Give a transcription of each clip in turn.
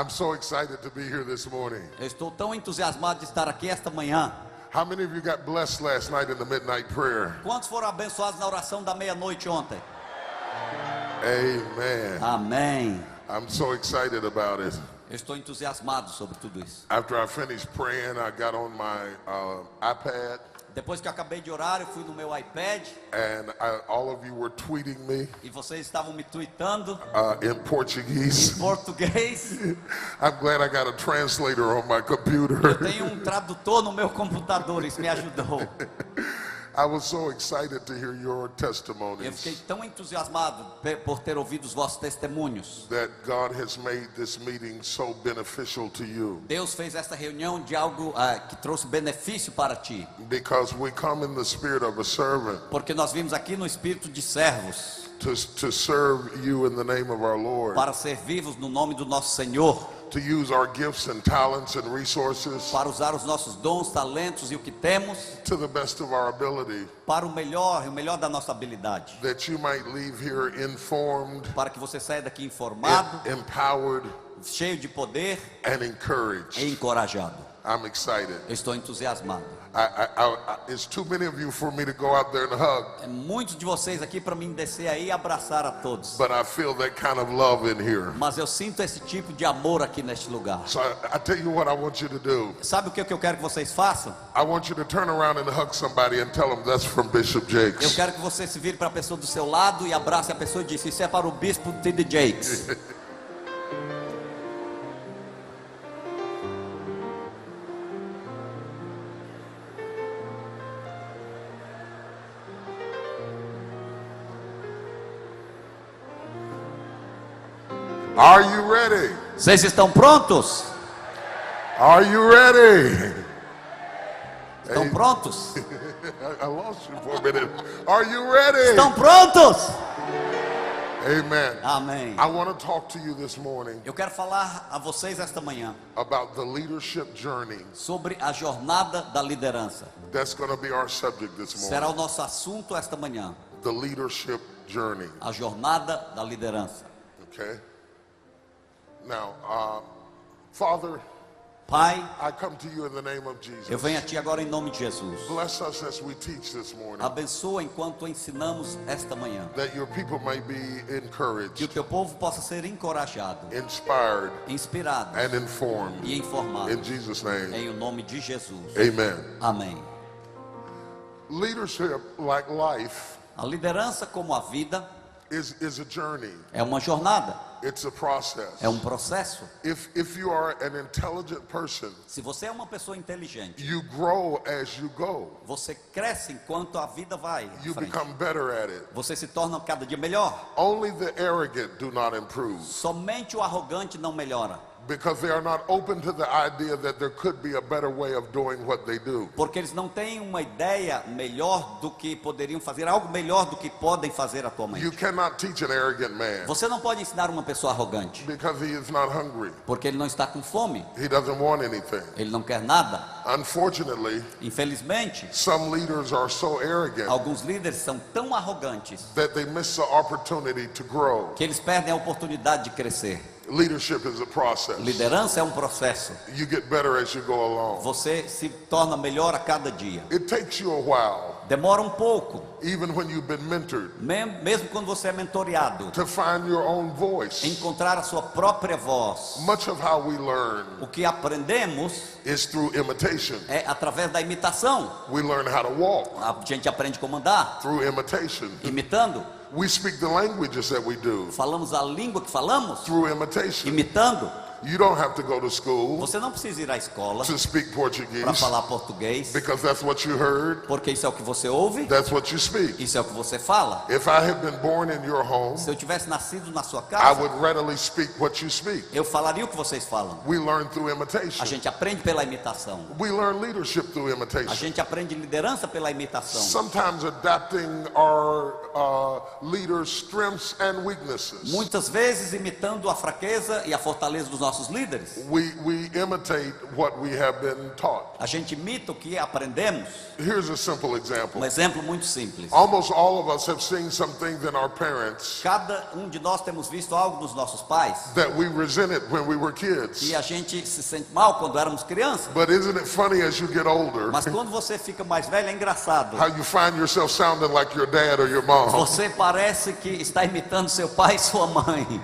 I'm so excited to be here this morning. Eu estou tão entusiasmado de estar aqui esta manhã. How many of you got blessed last night in the midnight prayer? Quantos foram abençoados na oração da meia-noite ontem? Amen. Amém. I'm so excited about it. Eu estou entusiasmado sobre tudo isso. After I finished praying, I got on my iPad. Depois que eu acabei de orar, eu fui no meu iPad. And all of you were tweeting me E vocês estavam me tweetando in Portuguese. em português. I'm glad I got a translator on my Eu computer. tenho um tradutor no meu computador, isso me ajudou. I was so excited to hear your Eu testimonies fiquei tão entusiasmado por ter ouvido os vossos testemunhos. that God has made this meeting so beneficial to you. Deus fez esta reunião de algo que trouxe benefício para ti. Because we come in the spirit of a servant Porque nós vimos aqui no espírito de servos, to serve you in the name of our Lord, para servi-vos no nome do nosso Senhor, to use our gifts and talents and resources para usar os nossos dons, talentos e o que temos to the best of our ability, para o melhor da nossa habilidade, that you might leave here informed, para que você saia daqui informado, empowered, cheio de poder and e encouraged. encorajado. I'm excited. Eu estou entusiasmado. It's too many of you for me to go out there and hug, É muitos de vocês aqui para mim descer aí e abraçar a todos. but I feel that kind of love in here. Mas eu sinto esse tipo de amor aqui neste lugar. So I tell you what I want you to do. Sabe o que eu quero que vocês façam? I want you to turn around and hug somebody and tell them that's from Bishop Eu Jakes. quero que você se vire para a pessoa do seu lado e abrace a pessoa e diz: isso é para o bispo T.D. Jakes. Are you ready? Vocês estão prontos? Are you ready? Estão prontos? I lost you for a minute. Are you ready? Estão prontos? Amen. Amém. I want to talk to you this morning Eu quero falar a vocês esta manhã about the leadership journey. sobre a jornada da liderança. That's going to be our subject this Será morning. o nosso assunto esta manhã. The leadership journey. A jornada da liderança. Okay? Now, Father, Pai, I come to you in the name of eu Jesus. venho a Ti agora em nome de Jesus. Bless us as we teach this morning, Abençoa enquanto ensinamos esta manhã. that your people may be Que o encouraged, Teu povo possa ser encorajado, inspired, inspirado and informed. e informado. In Jesus' name, Em o nome de Jesus. amen. Amém. Leadership, like life, A liderança, como a vida, is a journey. é uma jornada, It's a process. é um processo. If you are an intelligent person, Se você é uma pessoa inteligente, you grow as you go. você cresce enquanto a vida vai à You frente. become better at it. Você se torna cada dia melhor. Only the arrogant do not improve, Somente o arrogante não melhora, because they are not open to the idea that there could be a better way of doing what they do. porque eles não têm uma ideia melhor do que poderiam fazer, algo melhor do que podem fazer atualmente. You cannot teach an arrogant man, Você não pode ensinar uma pessoa arrogante, because he is not hungry. porque ele não está com fome, He doesn't want anything. ele não quer nada. Unfortunately, Infelizmente, some leaders are so arrogant alguns líderes são tão arrogantes that they miss the opportunity to grow. que eles perdem a oportunidade de crescer. Leadership is a process. Liderança é um processo. You get better as you go along. Você se torna melhor a cada dia. It takes you a while, Demora um pouco, even when you've been mentored, mesmo quando você é mentoreado, to find your own voice. encontrar a sua própria voz. Much of how we learn O que aprendemos is through imitation. é através da imitação. We learn how to walk A gente aprende como andar, through imitation. imitando. We speak the languages that we do Falamos a língua que falamos, through imitation. imitando. You don't have to go to school Você não precisa ir à escola to speak para Portuguese, falar português, because that's what you heard, porque isso é o que você ouve, that's what you speak. isso é o que você fala. If I had been born in your home, Se eu tivesse nascido na sua I casa, would readily speak what you speak. eu falaria o que vocês falam. We learn through A imitation. gente aprende pela imitação. We learn leadership through A imitation. gente aprende liderança pela imitação. Sometimes adapting our leaders' strengths and weaknesses. Muitas vezes imitando a fraqueza e a fortaleza dos nossos nossos líderes. We imitate what we have been taught. A gente imita o que aprendemos. Here's a simple example. Exemplo muito simples. Almost all of us have seen some things in our parents Cada de nós temos visto algo dos nossos pais that we resented when we were kids. e a gente se sente mal quando éramos crianças. But isn't it funny as you get older Mas quando você fica mais velho é engraçado. how you find yourself sounding like your dad or your mom? Você parece que está imitando seu pai e sua mãe.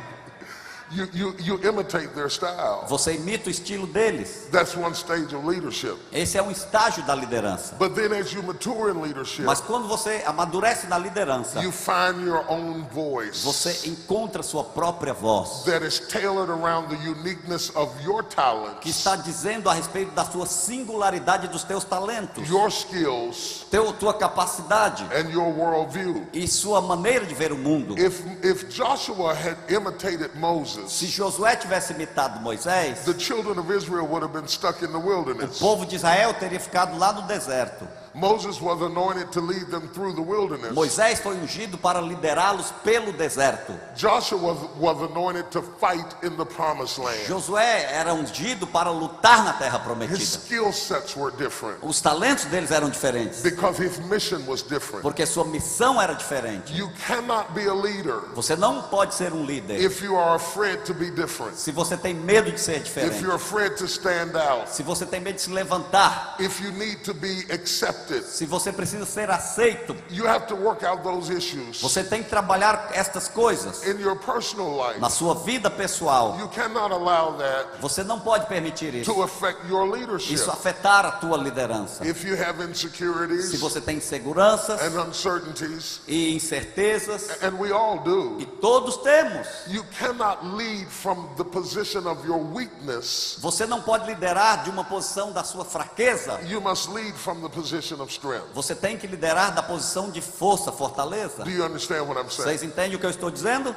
You imitate their style. Você imita o estilo deles. That's one stage of leadership. Esse é um estágio da liderança. But then as you mature in leadership, Mas quando você amadurece na liderança, you find your own voice você encontra sua própria voz, that is tailored around the uniqueness of your que talents, está dizendo a respeito da sua singularidade, dos teus talentos, your skills, tua capacidade and your worldview. e sua maneira de ver o mundo. If Joshua had imitated Moses, Se Josué tivesse imitado Moisés, the children of Israel would have been stuck in the o wilderness. povo de Israel teria ficado lá no deserto. Moses was anointed to lead them through the wilderness. Moisés foi ungido para liderá-los pelo deserto. Joshua was anointed to fight in the promised land. Josué era ungido para lutar na terra His prometida. skill sets were different Os talentos deles eram diferentes, because his mission was different. porque sua missão era diferente. You cannot be a leader Você não pode ser um líder if you are afraid to be different, se você tem medo de ser if diferente, you're afraid to stand out, se você tem medo de se levantar, if you need to be accepted. se você precisa ser aceito. You have to work out those issues Você tem que trabalhar estas coisas in your personal life. na sua vida pessoal. You cannot allow that Você não pode permitir isso. to affect your leadership. Isso afetar a tua liderança. If you have Se insecurities você tem inseguranças and uncertainties, e incertezas, and we all do, e todos temos, you cannot lead from the position of your weakness. você não pode liderar de uma posição da sua fraqueza. You must lead from the position of strength. Você tem que liderar da posição de força, fortaleza. Do you understand what I'm saying? Vocês entendem o que eu estou dizendo?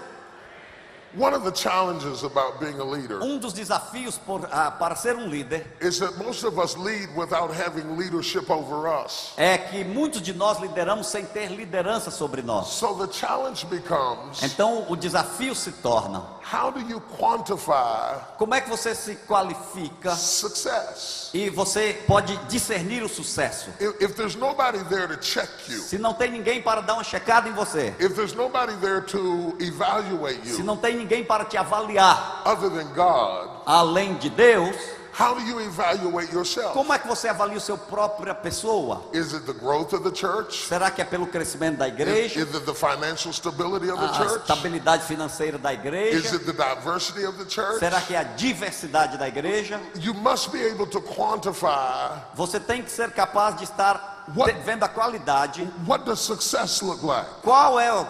One of the challenges about being a leader Dos desafios para ser um líder is that most of us lead without having leadership over us. é que muitos de nós lideramos sem ter liderança sobre nós. So the challenge becomes, Então o desafio se torna: how do you quantify como é que você se qualifica success? e você pode discernir o sucesso? If there's nobody there to check you, Se não tem ninguém para dar uma checada em você, if there's nobody there to evaluate se you não tem ninguém para te avaliar other than God, além de Deus, how do you evaluate yourself? como é que você avalia a sua própria pessoa? Is it the growth of the church? Será que é pelo crescimento da Is igreja, it the financial stability of the a church? estabilidade financeira da Is igreja? it the diversity of the church? Será que é a diversidade da igreja? You must be able to quantify Você tem que ser capaz de estar vendo a qualidade. what does success look like.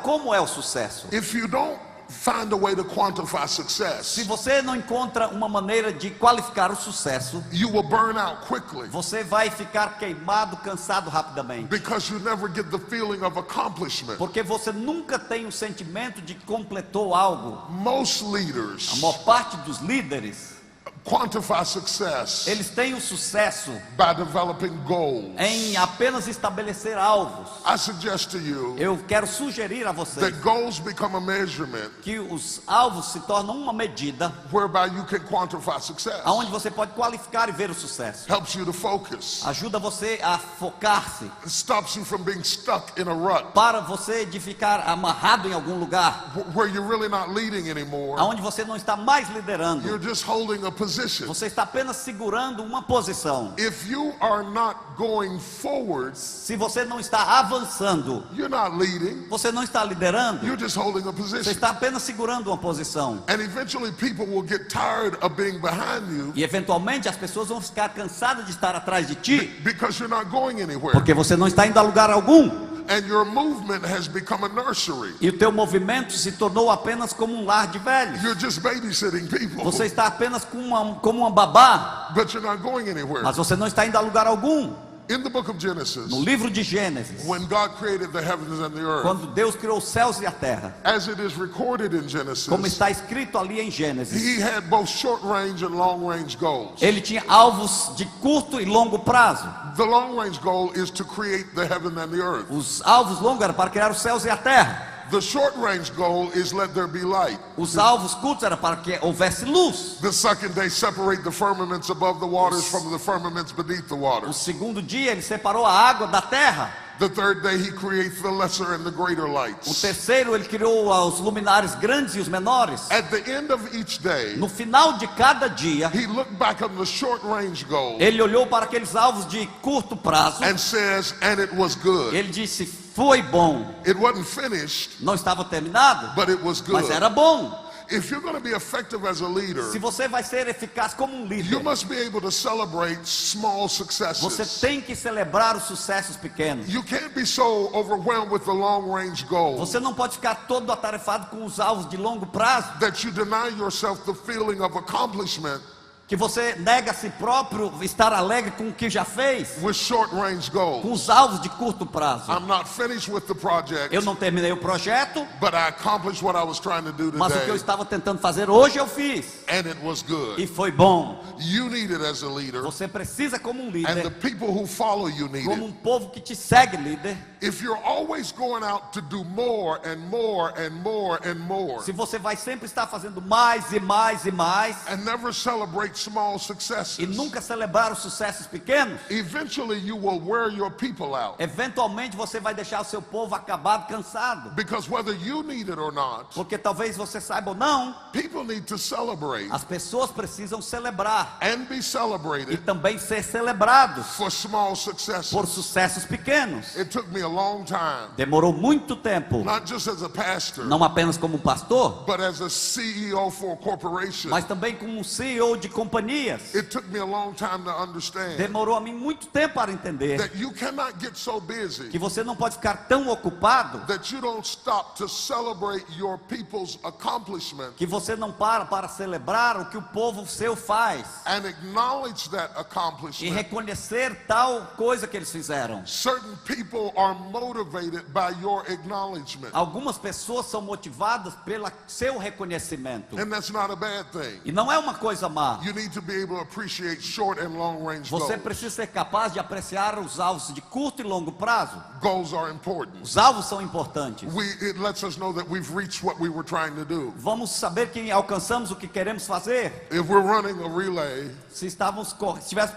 Como é o sucesso? If you don't find a way to quantify Se success, você não encontra uma maneira de qualificar o sucesso, you will burn out quickly você vai ficar queimado, cansado rapidamente. because you never get the feeling of accomplishment. Porque você nunca tem o sentimento de que completou algo. Most A leaders maior parte dos líderes, quantify success eles têm o sucesso by developing goals. em apenas estabelecer alvos. I suggest to you Eu quero sugerir a vocês that goals become a measurement que os alvos se tornam uma medida whereby you can quantify success. aonde você pode qualificar e ver o sucesso. Helps you to focus. Ajuda você a focar-se, It stops you from being stuck in a rut para você de ficar amarrado em algum lugar where you're really not leading anymore. aonde você não está mais liderando. You're just holding a position. Você está apenas segurando uma posição. If you are not going forward, Se você não está avançando, you're not leading. você não está liderando. You're just holding a Você position. está apenas segurando uma posição. And eventually people will get tired of being behind you E eventualmente as pessoas vão ficar cansadas de estar atrás de ti, because you're not going anywhere. porque você não está indo a lugar algum. And your movement has become a nursery. E o teu movimento se tornou apenas como um lar de velhos. You're just babysitting people, Você está apenas como uma babá, but you're not going anywhere. mas você não está indo a lugar algum. In the book of Genesis, No livro de Gênesis, when God created the heavens and the earth, quando Deus criou os céus e a terra, as it is recorded in Genesis, como está escrito ali em Gênesis, He had both short range and long range goals. ele tinha alvos de curto e longo prazo. The long range goal is to create the heaven and the earth. Os alvos longos eram para criar os céus e a terra. The short range goal is let there be light. Os alvos curtos era para que houvesse luz. The second day, separate the firmaments above the waters from the firmaments beneath the O waters. segundo dia ele separou a água da terra. The third day, he creates the lesser and the greater O lights. terceiro ele criou os luminares grandes e os menores. At the end of each day, No final de cada dia, he looked back on the short range goal ele olhou para aqueles alvos de curto prazo. and says, and it was good. Ele disse, foi bom. It wasn't finished, Não estava terminado, but it was mas good. era bom. If you're going to be effective as a leader, Se você vai ser eficaz como um you líder, must be able to celebrate small você successes. tem que celebrar os sucessos pequenos. You can't be so overwhelmed with the long range goal Você não pode ficar todo atarefado com os alvos de longo prazo, that you deny yourself the feeling of accomplishment que você nega a si próprio estar alegre com o que já fez, with short range com goals. os alvos de curto prazo. I'm not finished with the project, Eu não terminei o projeto, but I accomplished what I was trying to do mas o que eu today, estava tentando fazer hoje eu fiz. and it was E good. foi bom. You need it as a leader, Você precisa como um and the líder, people who follow you need como it. um povo que te segue, líder. If you're always going out to do more and more and more and more, Se você vai sempre estar fazendo mais e mais e mais, and never celebrate small e successes, nunca celebrar os sucessos pequenos, eventually you will wear your people out. eventualmente você vai deixar o seu povo acabado, cansado. Because whether you need it or not, Porque talvez você saiba ou não, people need to celebrate as pessoas precisam celebrar and be e celebrated também ser celebrados for small por successes. sucessos pequenos. It took me a long time, Demorou muito tempo, not just as a pastor, não apenas como pastor, but as a CEO for a corporation. mas também como um CEO de companhias. It took me a long time to understand Demorou a mim muito tempo para entender that you cannot get so busy que você não pode ficar tão ocupado that you don't stop to celebrate your people's accomplishment que você não para celebrar o que o povo seu faz and acknowledge that e accomplishment. reconhecer tal coisa que eles fizeram. Certain people are motivated by your acknowledgement, Algumas pessoas são motivadas pelo seu reconhecimento. and that's not a bad thing. E não é uma coisa má. You need to be able to appreciate short and long range Você goals. precisa ser capaz de apreciar os alvos de curto e longo prazo. Goals are important. Os alvos são importantes. It lets us know that we've reached what we were trying to do. Vamos saber que alcançamos o que queremos fazer. If we're running a relay, Se estivéssemos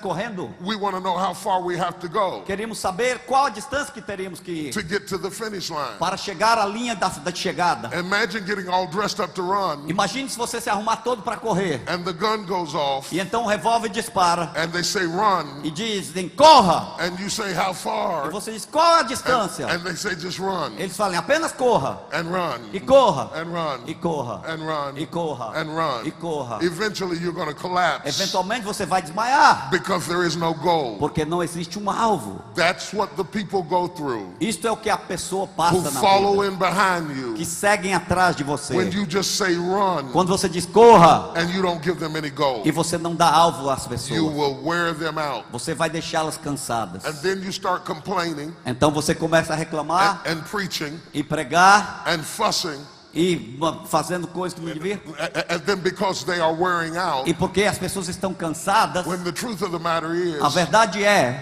correndo, we want to know how far we have to go queríamos saber qual a distância que teríamos que ir to get to the finish line. para chegar à linha da chegada. Imagine getting all dressed up to run, Imagine se você se arrumar todo para correr and the gun goes off, e então o revólver dispara and they say run, e dizem corra. and you say how E far, você diz qual a distância? and they say just run, Eles falam apenas corra and run, e corra and run, e corra and run, e corra and run. e corra. Eventually you're going to collapse Eventualmente você vai desmaiar because there is no goal. porque não existe um alvo. That's what the people go through Isto é o que a pessoa who passa na follow vida, in behind you que seguem atrás de você. when you just say run Quando você diz corra and you don't give them any goal. e você não dá alvo às You pessoas, will wear them out. você vai deixá-las cansadas. And then you start complaining Então você começa a reclamar and preaching e pregar and fussing, e fazendo coisas que não devia. and then because they are wearing out, E porque as pessoas estão cansadas, when the truth of the matter a is, verdade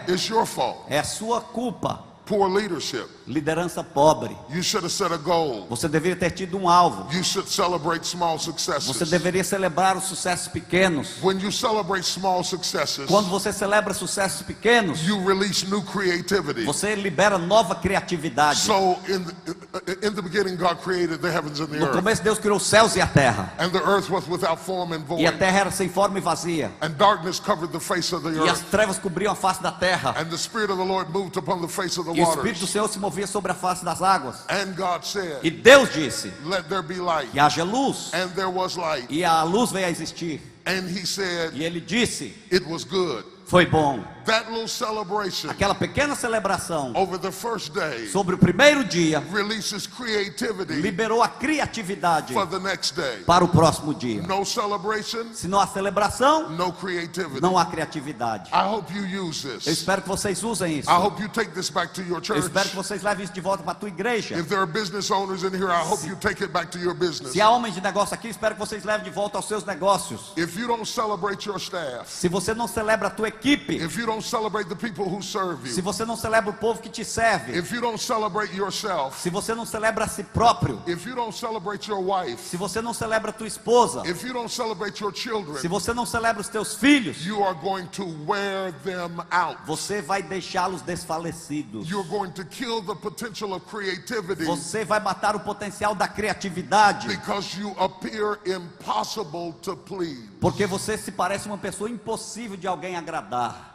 it's your fault. é a sua culpa. Poor leadership. Liderança pobre. You should have set a goal. Você deveria ter tido um alvo. You should celebrate small Você successes. deveria celebrar os sucessos pequenos. When you celebrate small successes, Quando você celebra sucessos pequenos, you release new creativity. você libera nova criatividade. So in the beginning, God created the heavens and the No earth. começo Deus criou os céus e a terra. And the earth was without form and E a void. terra era sem forma e vazia. And darkness covered the face of the E as earth. trevas cobriam a face da terra. And the Spirit of the Lord moved upon the face of the E o Espírito do waters. Senhor se movia sobre a face das águas. And God E said, Deus disse let there be light. que haja luz. And there was light. E a luz veio a existir. And he said, E ele disse, it was good. foi bom. That little celebration Aquela pequena celebração over the first day sobre o primeiro dia releases creativity liberou a criatividade for the next day. para o próximo dia. No celebration, Se não há celebração, no creativity. não há criatividade. I hope you use Eu this. espero que vocês usem isso. I hope you take this back to your Eu church. espero que vocês levem isso de volta para a tua igreja. If there are business owners in here, I hope you take it back to your business. Se há homens de negócio aqui, espero que vocês levem de volta aos seus negócios. If you don't celebrate your staff, Se você não celebra a tua equipe, equipe, if you don't celebrate the people who serve se you, você não celebra o povo que te serve, if you don't celebrate yourself, se você não celebra a si próprio, if you don't celebrate your wife, se você não celebra a tua esposa, if you don't celebrate your se children, você não celebra os teus filhos, you are going to wear them out. você vai deixá-los desfalecidos. You're going to kill the potential of creativity Você vai matar o potencial da criatividade, because you appear impossible to please. porque você se parece uma pessoa impossível de alguém agradar.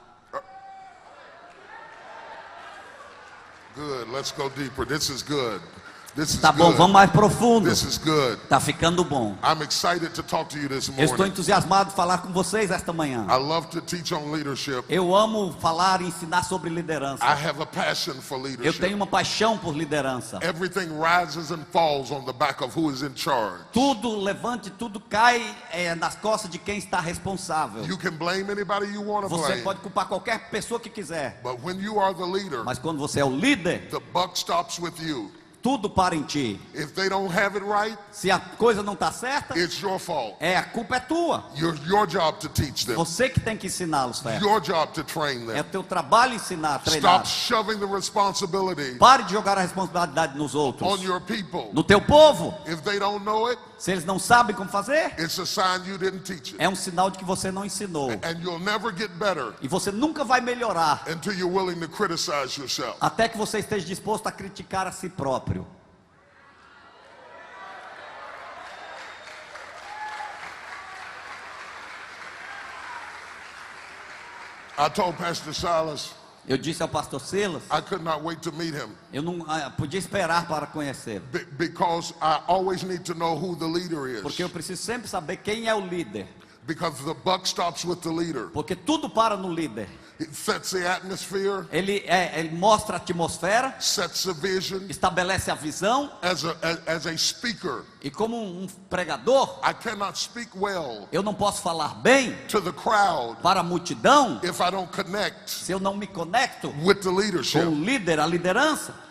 Good, let's go deeper. This is good. This is Tá bom, good. vamos mais profundo. This is good. Tá ficando bom. I'm excited to talk to you this Eu estou morning. entusiasmado de falar com vocês esta manhã. I love to teach on leadership. Eu amo falar e ensinar sobre liderança. I have a passion for Eu leadership. tenho uma paixão por liderança. Everything rises and falls on the back of who is in charge. Tudo levanta e tudo cai nas costas de quem está responsável. You can blame anybody you want to Você blame, pode culpar qualquer pessoa que quiser, but when you are the leader, mas quando você é o líder, the buck stops with you. tudo para em ti. If they don't have it right, Se a coisa não está certa, it's your fault. a culpa é tua. Your job to teach them. Você que tem que ensiná-los, Fer. Your job to train É them. o teu trabalho ensinar, treinar. Stop shoving the responsibility Pare de jogar a responsabilidade nos outros, on your people. no teu povo. If they don't know it, Se eles não sabem como fazer, it's a sign you didn't teach it. é um sinal de que você não ensinou. And you'll never get better E você nunca vai melhorar until you're willing to criticize yourself. até que você esteja disposto a criticar a si próprio. I told Pastor Silas Eu disse ao pastor Silas, I could not wait to meet him eu não podia esperar para conhecê-lo, because I always need to know who the leader porque eu is. preciso sempre saber quem é o líder, Because the buck stops with the leader. porque tudo para no líder. It sets the atmosphere, Ele mostra a atmosfera, sets the vision. estabelece a visão, As a speaker, e como um pregador, I cannot speak well eu não posso falar bem to the crowd para a multidão if I don't connect se eu não me conecto with the com o leadership. líder, a liderança.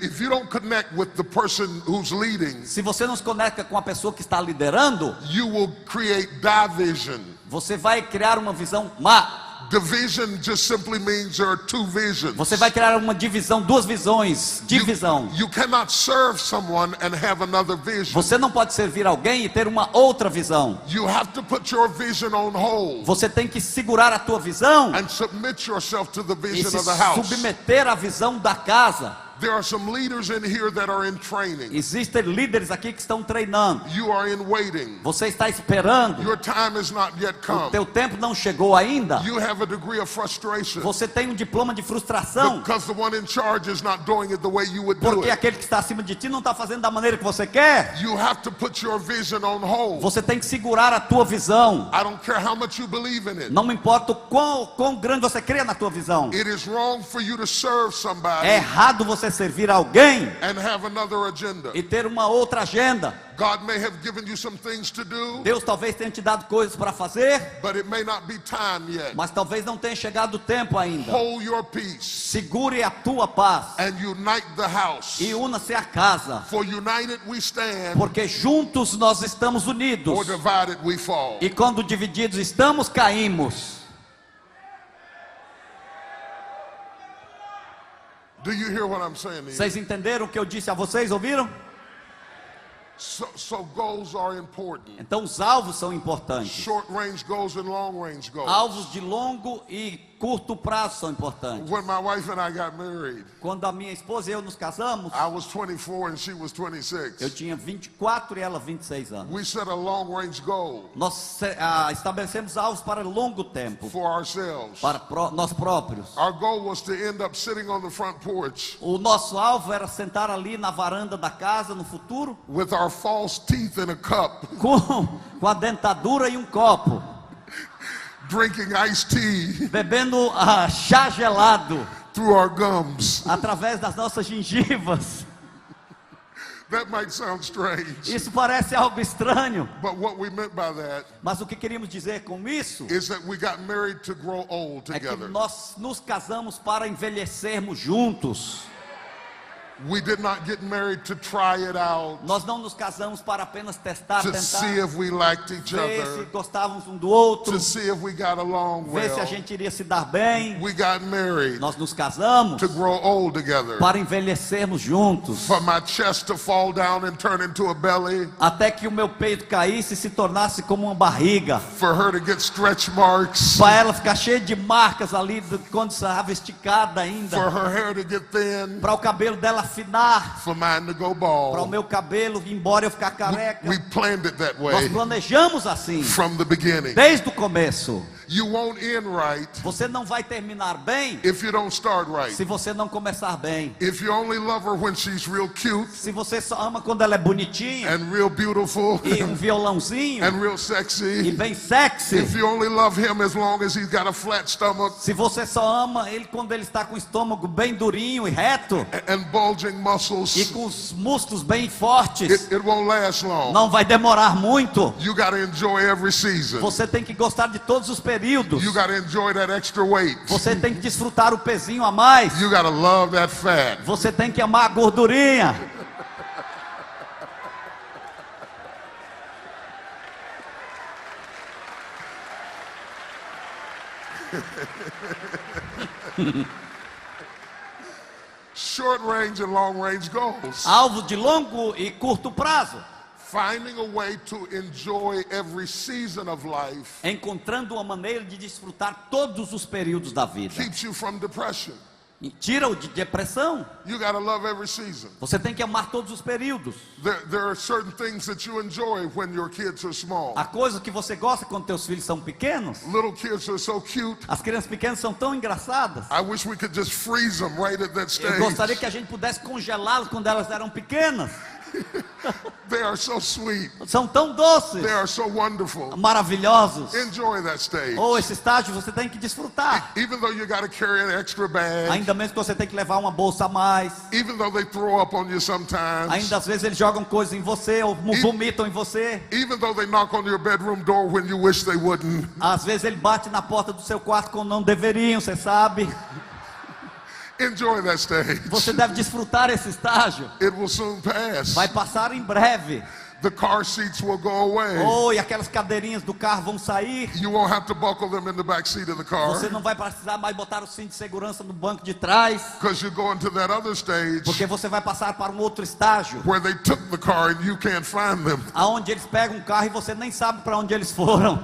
If you don't connect with the person who's leading, Se você não se conecta com a pessoa que está liderando, you will create division. você vai criar uma visão má. Division just simply means there are two visions. Você vai criar uma divisão, duas visões, divisão. You cannot serve someone and have another vision. Você não pode servir alguém e ter uma outra visão. You have to put your vision on hold Você tem que segurar a tua visão and submit yourself to the e vision se of the house. submeter à visão da casa. There are some leaders in here that are in training. Existem líderes aqui que estão treinando. You are in waiting. Você está esperando. Your time has not yet O come. teu tempo não chegou ainda. You have a degree of frustration Você tem um diploma de frustração, because the one in charge is not doing it the way you would do porque it. aquele que está acima de ti não está fazendo da maneira que você quer. You have to put your vision on hold. Você tem que segurar a tua visão. I don't care how much you believe in it. Não me importa o quão grande você crê na tua visão. It is wrong for you to serve somebody É errado você servir alguém and have another agenda. e ter uma outra agenda. God may have given you some things to do, Deus talvez tenha te dado coisas para fazer, but it may not be time yet. mas talvez não tenha chegado o tempo ainda. Hold your peace Segure a tua paz and unite the house. e una-se à casa, For united we stand, porque juntos nós estamos unidos, or divided we fall. e quando divididos estamos, caímos. Do you hear what I'm saying to you? Vocês entenderam o que eu disse a vocês? Ouviram? So goals are important. Então os alvos são importantes. Short range goals and long range goals. Alvos de longo e curto prazo são importantes. When my wife and I got married, Quando a minha esposa e eu nos casamos, I was 24 and she was eu 26. tinha 24 e ela 26 anos. We set a long range goal Nós estabelecemos alvos para longo tempo, for ourselves. para nós próprios. Our goal was to end up sitting on the front porch O nosso alvo era sentar ali na varanda da casa no futuro, with our false teeth in a cup, com a dentadura e um copo, drinking iced tea bebendo chá gelado through our gums. através das nossas gengivas. That might sound strange, Isso parece algo estranho, but what we meant by that mas o que queríamos dizer com isso is that we got married to grow old é que together. nós nos casamos para envelhecermos juntos. We did not get married to try it out, Nós não nos casamos para apenas testar, to tentar, see if we liked each ver se other, gostávamos um do outro, to see if we got along ver se a well. gente iria se dar bem. We got married Nós nos casamos to grow old together, para envelhecermos juntos, for my chest to fall down and turn into a belly, até que o meu peito caísse e se tornasse como uma barriga, for her to get stretch marks, para ela ficar cheia de marcas ali quando estava esticada ainda, for her hair to get thin, para o cabelo dela afinar, for mine to go para o bald. meu cabelo ir embora eu ficar careca. We planned it that Nós way planejamos assim, from the beginning. desde o começo. You won't end right Você não vai terminar bem if you don't start right. se você não começar bem. If you only love her when she's real cute Se você só ama quando ela é bonitinha and real beautiful e um violãozinho and real e sexy, bem sexy. if you only love him as long as he's got a flat stomach Se você só ama ele quando ele está com o estômago bem durinho e reto and bulging e muscles, com os músculos bem fortes, it won't last long. não vai demorar muito. You got to enjoy every season. Você tem que gostar de todos os períodos. You got to enjoy that extra weight. Você tem que desfrutar o pezinho a mais. You got to love that fat. Você tem que amar a gordurinha. Short range and long range goals. Alvo de longo e curto prazo. Finding a way to enjoy every season of life Encontrando uma maneira de desfrutar todos os períodos da vida. keeps you from depression. E tira-o de depressão. You got to love every season. Você tem que amar todos os períodos. There are certain things that you enjoy when your kids are small. Há coisas que você gosta quando teus filhos são pequenos. Little kids are so cute. As crianças pequenas são tão engraçadas. I wish we could just freeze them right at that Eu gostaria que stage. a gente pudesse congelá-las quando elas eram pequenas. They are so sweet. São tão doces, They are so wonderful. maravilhosos. Enjoy that stage. Ou esse estágio você tem que desfrutar. Even though you got to carry an extra bag, Ainda mesmo que você tem que levar uma bolsa a mais. even though they throw up on you sometimes, Ainda às vezes eles jogam coisas em você ou vomitam em você. even though they knock on your bedroom door when you wish they wouldn't. Às vezes ele bate na porta do seu quarto quando não deveriam, você sabe. Enjoy that stage. Você deve desfrutar esse estágio. It will soon pass. Vai passar em breve. The car seats will go away. Oh, e aquelas cadeirinhas do carro vão sair. You won't have to buckle them in the back seat of the Você car não vai precisar mais botar o cinto de segurança no banco de trás, because you go into that other stage porque você vai passar para um outro estágio, where they took the car and you can't find them. aonde eles pegam um carro e você nem sabe para onde eles foram.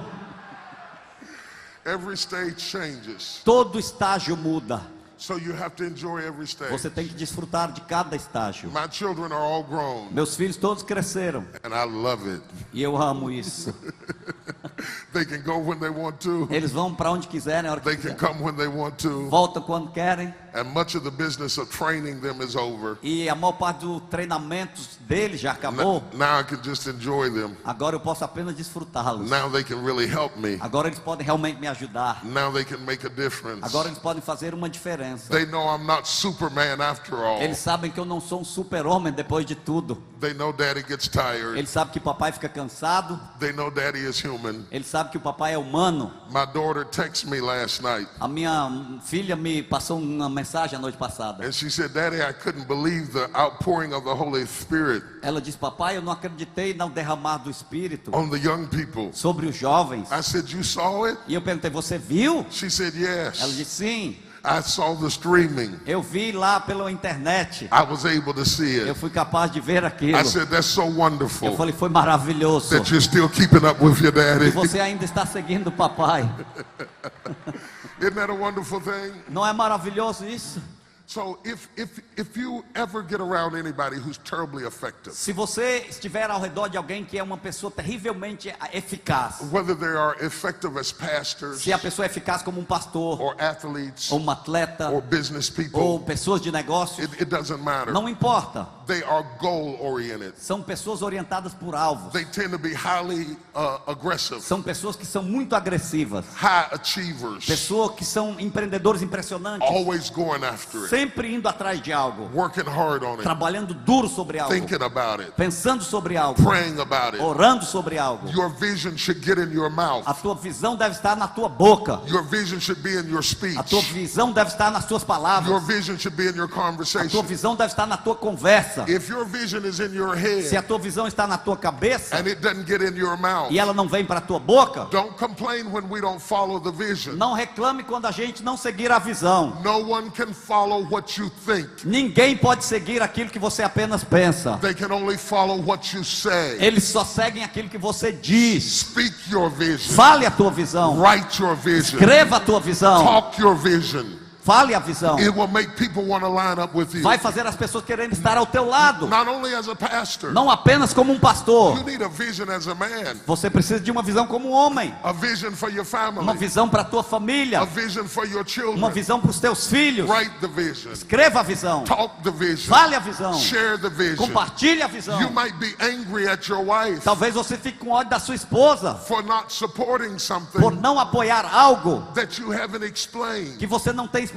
Every stage changes. Todo estágio muda. So you have to enjoy every stage. Você tem que desfrutar de cada estágio. My children are all grown Meus filhos todos cresceram and I love it. e eu amo isso. They can go when they want to. Eles vão para onde quiserem, a hora que They can quiserem. come when they want to. Voltam quando querem. And much of the business of training them is over. E a maior parte do treinamento deles já acabou. Now I can just enjoy them. Agora eu posso apenas desfrutá-los. Now they can really help me. Agora eles podem realmente me ajudar. Now they can make a difference. Agora eles podem fazer uma diferença. They know I'm not Superman after all. Eles sabem que eu não sou um super-homem depois de tudo. They know Daddy gets tired. Eles sabem que o papai fica cansado. They know Daddy is human. Eles sabem que o papai é humano. My daughter texted me last night A minha filha me passou uma mensagem a noite passada. and she said, Daddy, I couldn't believe the outpouring of the Holy Spirit Ela disse, papai, eu não acreditei no derramar do Espírito on the young people. sobre os jovens. I said, you saw it? E eu perguntei, você viu? She said, Ela yes. disse, sim. I saw the streaming. Eu vi lá pela internet. I was able to see Eu it. fui capaz de ver aquilo. I said, that's so Eu wonderful falei, foi maravilhoso. that you're still keeping up with your E daddy. você ainda está seguindo o papai. Isn't that a wonderful thing? Não é maravilhoso isso? So if you ever get around anybody who's terribly effective, Se você estiver ao redor de alguém que é uma pessoa terrivelmente eficaz, whether they are effective as pastors se a pessoa é eficaz como um pastor, or athletes ou um atleta, or business ou people, pessoas de negócios, it doesn't matter. não importa. They are goal oriented. São pessoas orientadas por alvos. They tend to be highly aggressive, São pessoas que são muito agressivas. high achievers, Pessoas que são empreendedores impressionantes. always going after it. sempre indo atrás de algo, working hard on it, trabalhando duro sobre algo, thinking about it, pensando sobre algo, praying about it. orando sobre algo. Your vision should get in your mouth. A tua visão deve estar na tua boca. Your vision should be in your speech. A tua visão deve estar nas tuas Your palavras. vision should be in your A tua conversation. visão deve estar na tua conversa. If your vision is in your Se a head tua visão está na tua cabeça and it doesn't get in your mouth, e ela não vem para a tua boca, don't complain when we don't follow the vision. não reclame quando a gente não seguir a visão. No one can follow what you think. Ninguém pode seguir aquilo que você apenas pensa. They can only follow what you say. Eles só seguem aquilo que você diz. Speak your vision. Fale a tua visão. Write your vision. Escreva a tua visão. Talk your vision. Fale a visão. It will make people want to line up with you. Vai fazer as pessoas querendo estar ao teu lado. Not only as a pastor. Não apenas como um pastor. You need a vision as a man. Você precisa de uma visão como um homem. A vision for your Uma family. visão para a tua A família. vision for your Uma children. visão para os teus filhos. Write the vision. Escreva a visão. Talk the vision. Fale a visão. Share the vision. Compartilhe a You visão. might be angry at your wife Talvez você fique com ódio da sua esposa for not supporting por something não apoiar algo that you haven't explained. que você não tem explicado.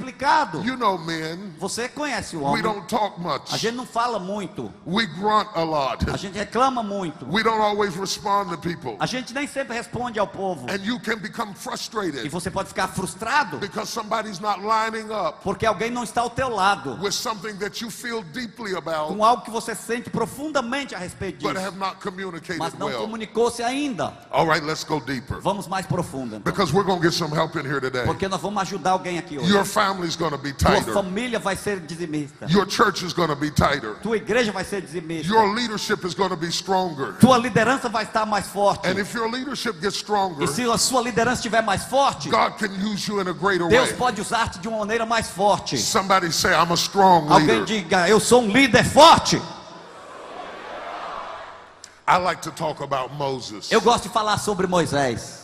You know, men, Você conhece o we homem. don't talk A much. gente não fala muito. We grunt a lot. A gente reclama muito. We don't always respond to people. A gente nem sempre responde ao povo. And you can become E frustrated você pode ficar frustrado because somebody's not lining up porque alguém não está ao teu lado with something that you feel deeply about com algo que você sente profundamente a respeito but disso, have not communicated mas não well. comunicou-se ainda. All right, let's go deeper Vamos mais profundo, então. because we're going to get some help in here today. Porque nós vamos ajudar alguém aqui hoje. Your family's going to be Tua tighter. família vai ser dizimista. Your church is going to be tighter. Tua igreja vai ser dizimista. Your leadership is going to be stronger. Tua liderança vai estar mais forte. And if your leadership gets stronger, E se a sua liderança estiver mais forte, God can use you in a greater Deus way. pode usar-te de uma maneira mais forte. Somebody say, I'm a strong Alguém leader. diga, eu sou um líder forte. I like to talk about Moses. Eu gosto de falar sobre Moisés.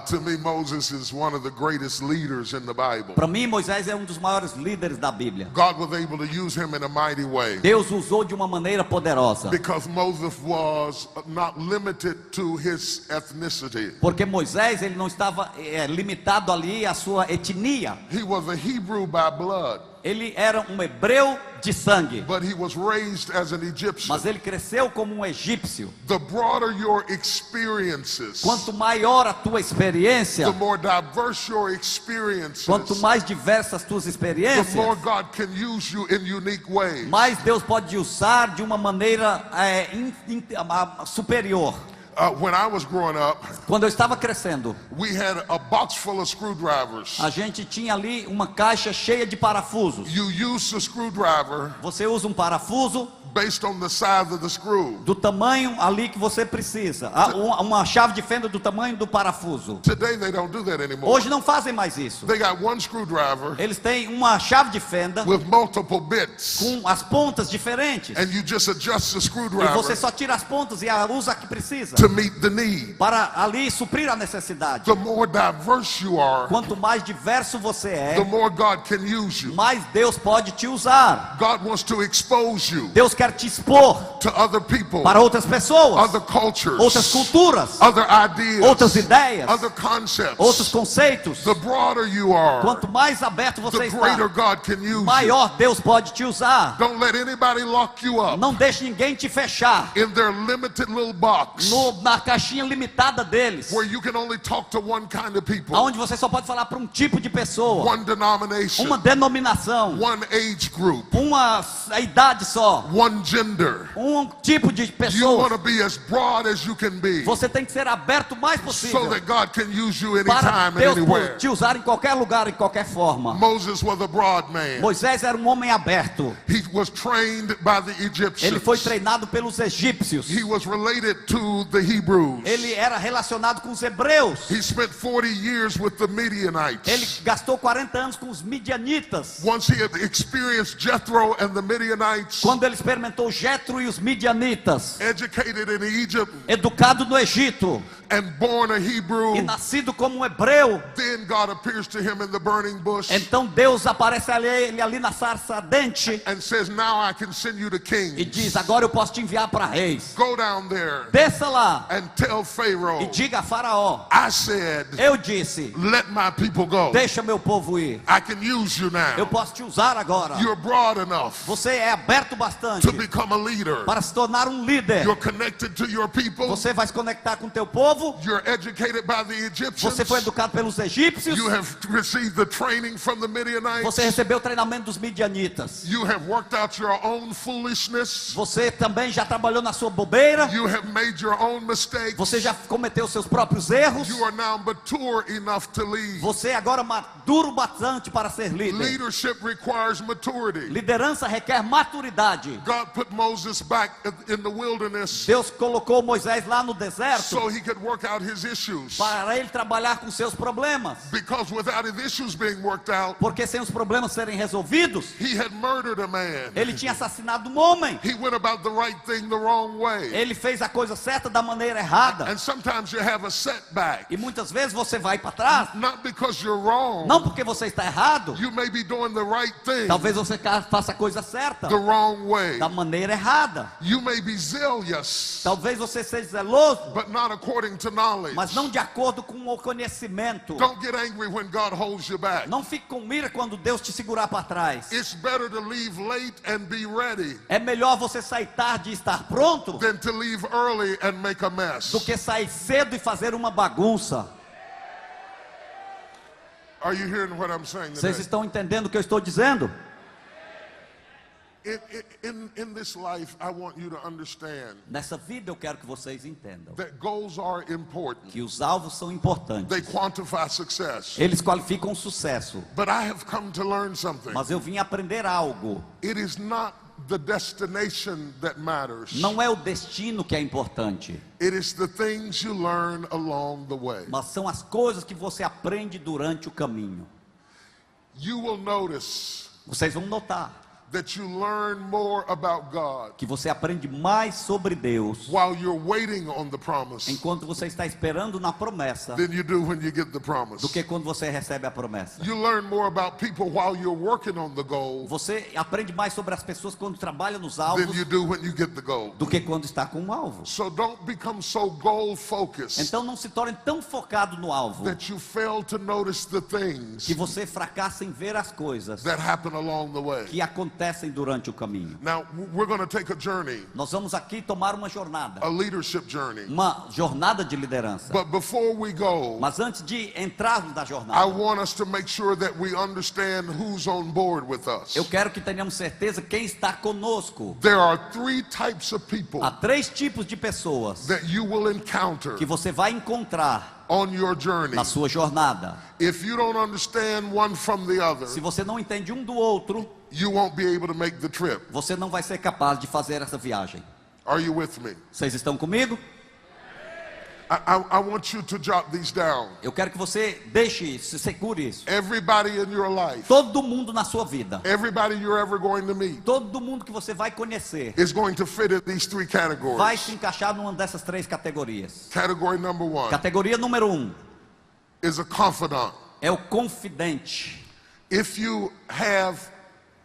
To me, Moses is one of the greatest leaders in the Bible. Para mim, Moisés é um dos maiores líderes da Bíblia. God was able to use him in a mighty way Deus usou de uma maneira poderosa. because Moses was not limited to his ethnicity. Porque Moisés, ele não estava limitado ali à sua etnia. He was a Hebrew by blood, Ele era um hebreu de sangue, but he was raised as an Egyptian. mas ele cresceu como um egípcio. The broader your experiences, Quanto maior a tua experiência, the more diverse your experiences, quanto mais diversas as tuas the experiências, more God can use you in unique ways. mais Deus pode te usar de uma maneira superior. When I was growing up, Quando eu estava crescendo, we had a box full of screwdrivers. a gente tinha ali uma caixa cheia de parafusos. You use the screwdriver Você usa um parafuso based on the size of the screw. do tamanho ali que você precisa. Uma chave de fenda do tamanho do parafuso. Today they don't do that anymore. Hoje não fazem mais isso. They got one screwdriver Eles têm uma chave de fenda with multiple bits, com as pontas diferentes. and you just adjust the E você screwdriver só tira as pontas e usa a que precisa. to meet the need. Para ali suprir a necessidade. The more diverse you are, Quanto mais diverso você the é, more God can use you. mais Deus pode te usar. God wants to expose you Deus quer te expor to other people, para outras pessoas, other cultures, outras culturas, other ideas, outras ideias, other concepts. outros conceitos. The broader you are, Quanto mais aberto você the greater está, God can use you. maior Deus pode te usar. Don't let anybody lock you up Não deixe ninguém te fechar in their limited little box na caixinha limitada deles, where you can only talk to one kind of people, onde você só pode falar para um tipo de pessoa, one denomination, uma denominação, one age group, uma idade só, one gender. um tipo de You want pessoa. to be as broad as you can be Você tem que ser aberto o mais so possível that God can use you para anytime and Deus anywhere. te usar em qualquer lugar, em qualquer forma. Moses was a broad man. Moisés era um homem aberto. He was trained by the Ele foi Egyptians. treinado pelos egípcios. He was related to the Hebrews. Ele era relacionado com os hebreus. He spent 40 years with the Midianites. Ele gastou 40 anos com os midianitas. Once he had experienced Jethro and the Midianites, Quando ele experimentou Jetro e os midianitas, educated in Egypt, educado no Egito, and born a Hebrew, e nascido como um hebreu, then God appears to him in the burning bush então Deus aparece a ele ali na sarça ardente and says, now I can send you to e kings. diz: agora eu posso te enviar para reis. Go down there Desça lá and tell e Pharaoh, diga a Faraó: I said, eu disse, let my people go. deixa meu povo ir. I can use you now. Eu posso te usar agora. You're broad enough Você é aberto bastante to become a leader. para se tornar um líder. You're connected to your people. Você vai se conectar com o teu povo. You're educated by the Egyptians. Você foi educado pelos egípcios. You have received the training from the Midianites. Você recebeu o treinamento dos midianitas. You have worked out your own foolishness. Você também já trabalhou na sua bobeira. You have made your own mistakes. Você já cometeu seus próprios erros. You are now mature enough to lead. Você é agora maduro bastante para ser líder. Leadership requires maturity. Liderança requer maturidade. God put Moses back in the wilderness Deus colocou Moisés lá no deserto so he could work out his issues. para ele trabalhar com seus problemas. Because without his issues being worked out, Porque sem os problemas serem resolvidos, he had murdered a man. ele tinha assassinado um homem. He went about the right thing the wrong way. Ele fez a coisa certa da maneira errada. And sometimes you have a setback. E muitas vezes você vai para trás. Not because you're wrong. Não porque você está errado. You may be doing the right thing Talvez você faça a coisa certa the wrong way. da maneira errada. You may be zealous, Talvez você seja zeloso, but not according to knowledge. mas não de acordo com o conhecimento. Don't get angry when God holds you back. Não fique com ira quando Deus te segurar para trás. It's better to leave late and be ready É melhor você sair tarde e estar pronto than to leave early and make a mess. do que sair cedo e fazer uma bagunça. Are you hearing what I'm saying Vocês today? estão entendendo o que eu estou dizendo? In this life, I want you to understand Nessa vida eu quero que vocês entendam that goals are important. que os alvos são importantes. They quantify success. Eles qualificam o sucesso. But I have come to learn something. Mas eu vim aprender algo. It is not the destination that matters. Não é o destino que é importante, It is the things you learn along the way. mas são as coisas que você aprende durante o caminho. You will notice Vocês vão notar that you learn more about God que você aprende mais sobre Deus while you're waiting on the promise enquanto você está esperando na promessa than you do when you get the promise. do que quando você recebe a promessa. You learn more about people while you're working on the goal Você aprende mais sobre as pessoas quando trabalha nos than alvos you do when you get the goal. do que quando está com um alvo. So don't become so goal focused Então não se torne tão focado no alvo that you fail to notice the things que você fracassa em ver as coisas that happen along the way. que acontecem durante o caminho. Now, we're going to take a journey, Nós vamos aqui tomar uma jornada, a leadership journey. uma jornada de liderança. But before we go, Mas antes de entrarmos na I jornada, want us to make sure that we understand who's on board with us. eu quero que tenhamos certeza quem está conosco. There are three types of people Há 3 tipos de pessoas that you will encounter que você vai encontrar on your journey. na sua jornada. If you don't understand one from the other, Se você não entende um do outro, you won't be able to make the trip. você não vai ser capaz de fazer essa viagem. Are you with me? Vocês estão comigo? I want you to jot these down. Eu quero que você deixe isso, segure isso. Everybody in your life, Todo mundo na sua vida, everybody you're ever going to meet, todo mundo que você vai conhecer, is going to fit in these three vai categories. se encaixar numa dessas 3 categorias. Category number 1 Categoria número 1 is a confidant. é o confidente. If you have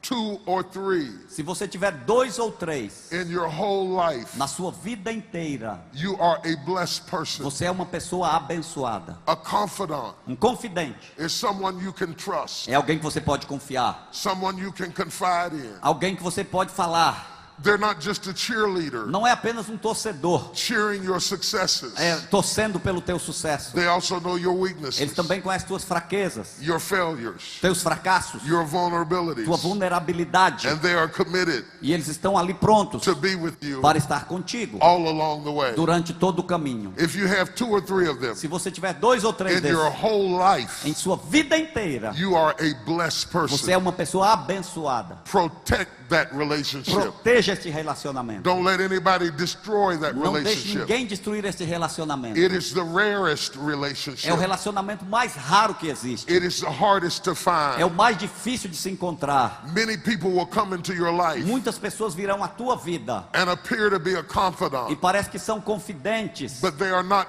2 or 3 Se você tiver 2 ou 3 in your whole life, na sua vida inteira, you are a blessed person. você é uma pessoa abençoada. A confidant Um confidente is someone you can trust, é alguém que você pode confiar, someone you can confide in. alguém que você pode falar. They're not just a cheerleader Não é apenas um torcedor, cheering your successes. torcendo pelo teu sucesso. They also know your Eles weaknesses, também conhecem tuas fraquezas, your failures, teus fracassos, your vulnerabilities, tua vulnerabilidade. and they are committed E eles estão ali prontos to be with you para estar contigo all along the way. durante todo o caminho. If you have 2 or 3 of them Se você tiver 2 ou 3 in your desses whole life, em sua vida inteira, you are a blessed você person. é uma pessoa abençoada. Protect that relationship. Proteja este relacionamento. Don't let anybody destroy that Não deixe relationship. ninguém destruir este relacionamento. It is the rarest É o relationship. relacionamento mais raro que existe. It is the hardest to É o find. mais difícil de se encontrar. Many people will come into your life Muitas pessoas virão à tua vida and appear to be a e confidant, parece que são confidentes, but they are not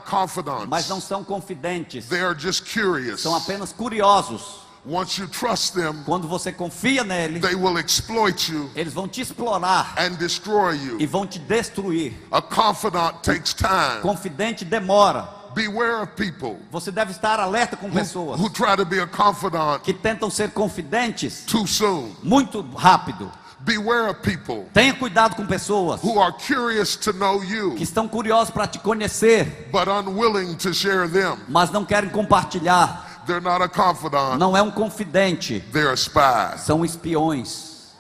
mas não confidants. são confidentes. They are just curious. São apenas curiosos. Once you trust them, Quando você confia nele, they will exploit you eles vão te explorar and destroy e you. vão te destruir. A confidant takes time. Confidente demora. Beware of people Você deve estar alerta com pessoas who try to be a confidant que tentam ser confidentes too soon. muito rápido. Beware of people Tenha cuidado com pessoas who are curious to know you, que estão curiosas para te conhecer, but unwilling to share them. mas não querem compartilhar. They're not a confidant, Não é um confidente, they're a spy. são espiões.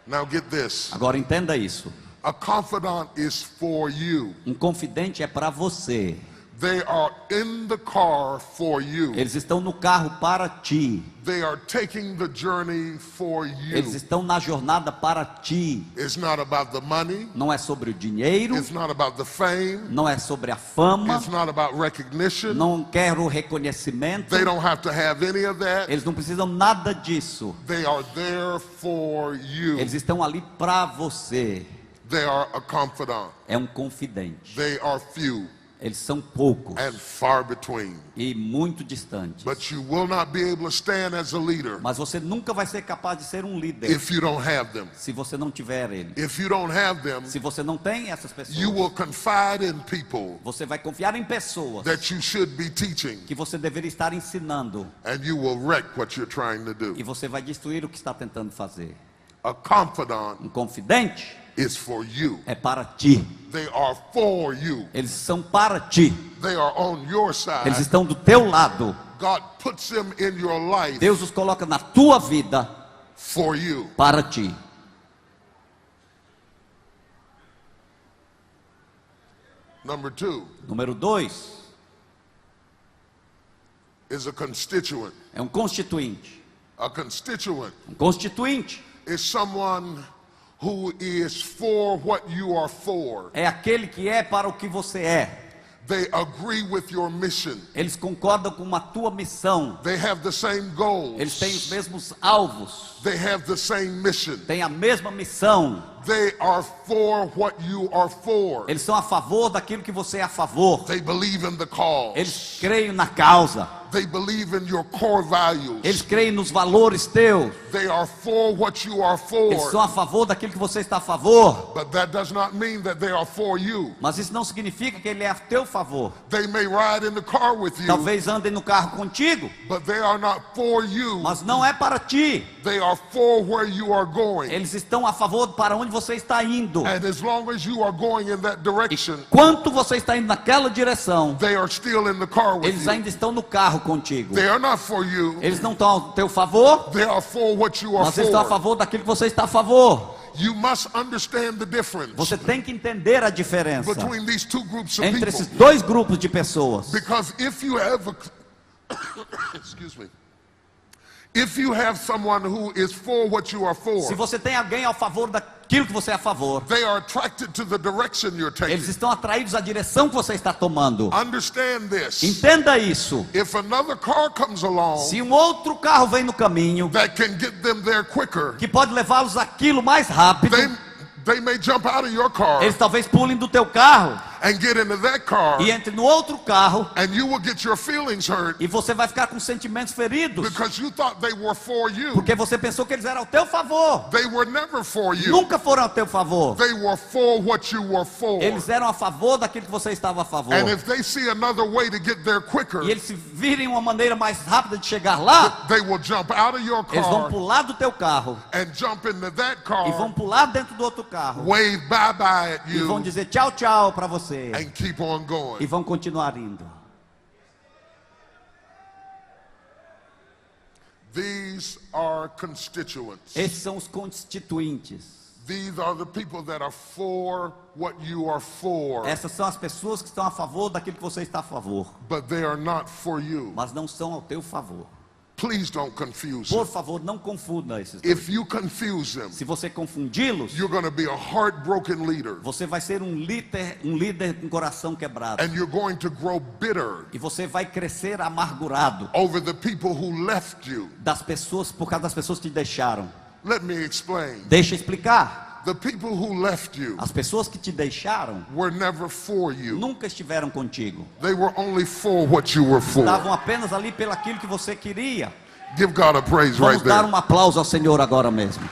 Now get this. Agora entenda isso. A confidant is for you. Um confidente é para você. They are in the car for you. Eles estão no carro para ti. They are taking the journey for Eles you. estão na jornada para ti. It's not about the money. Não é sobre o dinheiro, It's not about the fame. não é sobre a fama, It's not about recognition. não quero o reconhecimento. They don't have to have any of that. Eles não precisam nada disso. They are there for you. Eles estão ali para você. They are a confidant. É um confidente. They are few Eles são poucos and far between. e muito distantes. But you will not be able to stand as a leader Mas você nunca vai ser capaz de ser um líder if you don't have them. se você não tiver ele. If you don't have them, Se você não tem essas pessoas, you will confide in people você vai confiar em pessoas that you should be teaching, que você deveria estar ensinando and you will wreck what you're trying to do. e você vai destruir o que está tentando fazer. A confidant Um confidente is for you. é para ti. They are for you. Eles são para ti. They are on your Eles side. estão do teu lado. God puts them in your life Deus os coloca na tua vida for you. para ti. Number 2 Número 2 is a constituent. é um constituinte. A constituent Um constituinte is someone who is for what you are for. é aquele que é para o que você é. They agree with your mission. Eles concordam com a tua missão. They have the same goals. Eles têm os mesmos alvos. They have the same mission. Têm a mesma missão. They are for what you are for. Eles são a favor daquilo que você é a favor. They believe in the cause. Eles creem na causa. They believe in your core values. Eles creem nos valores teus. They are for what you are Eles são for. a favor daquilo que você está a favor. But that does not mean that they are for you. Mas isso não significa que ele é a teu favor. They may ride in the car with you, Talvez andem no carro contigo, but they are not for you. mas não é para ti. They are for where you are going. Eles estão a favor para onde você está indo. And as long as you are going in that direction, Quanto você está indo naquela direção, they are still in the car with eles you. ainda estão no carro contigo. They are not for you. Eles não estão ao teu favor, They are for what you are mas eles estão a for. favor daquilo que você está a favor. You must understand the difference Você tem que entender a diferença between these two groups of entre people. esses dois grupos de pessoas. Because if you have excuse me. If you have someone who is for what you are Se for, você tem alguém ao favor daquilo que você é a favor, they are attracted to the direction you're taking. eles estão atraídos à direção que você está tomando. Understand this. Entenda isso. If another car comes along Se um outro carro vem no caminho, that can get them there quicker, que pode levá-los àquilo mais rápido, they may jump out of your car eles talvez pulem do teu carro and get into that car, e entrem no outro carro, and you will get your feelings hurt e você vai ficar com sentimentos feridos, because you thought they were for you. porque você pensou que eles eram ao teu favor. They were never for you. Nunca foram ao teu favor. They were for what you were for. Eles eram a favor daquilo que você estava a favor. And if they see another way to get there quicker, E eles se virem uma maneira mais rápida de chegar lá, they will jump out of your eles vão car pular do teu carro and jump into that e vão car, pular dentro do outro carro wave bye-bye at e vão you, dizer tchau, tchau para você and keep on e going. vão continuar indo. These are constituents. Esses são os constituintes. These are the people that are for what you are for, Essas são as pessoas que estão a favor daquilo que você está a favor, but they are not for you. mas não são ao teu favor. Please don't confuse Por them. favor, não confunda esses dois. If you confuse them, Se você confundi-los, you're going to be a heartbroken leader. você vai ser um líder com coração quebrado. And you're going to grow bitter E você vai crescer amargurado over the people who left you. das pessoas, por causa das pessoas que te deixaram. Let me explain. Deixa eu explicar. The people who left you As pessoas que te deixaram were never for you. nunca estiveram contigo. They were only for what you were for. Estavam apenas ali pelo aquilo que você queria. Give God a praise Vamos right dar there. um aplauso ao Senhor agora mesmo.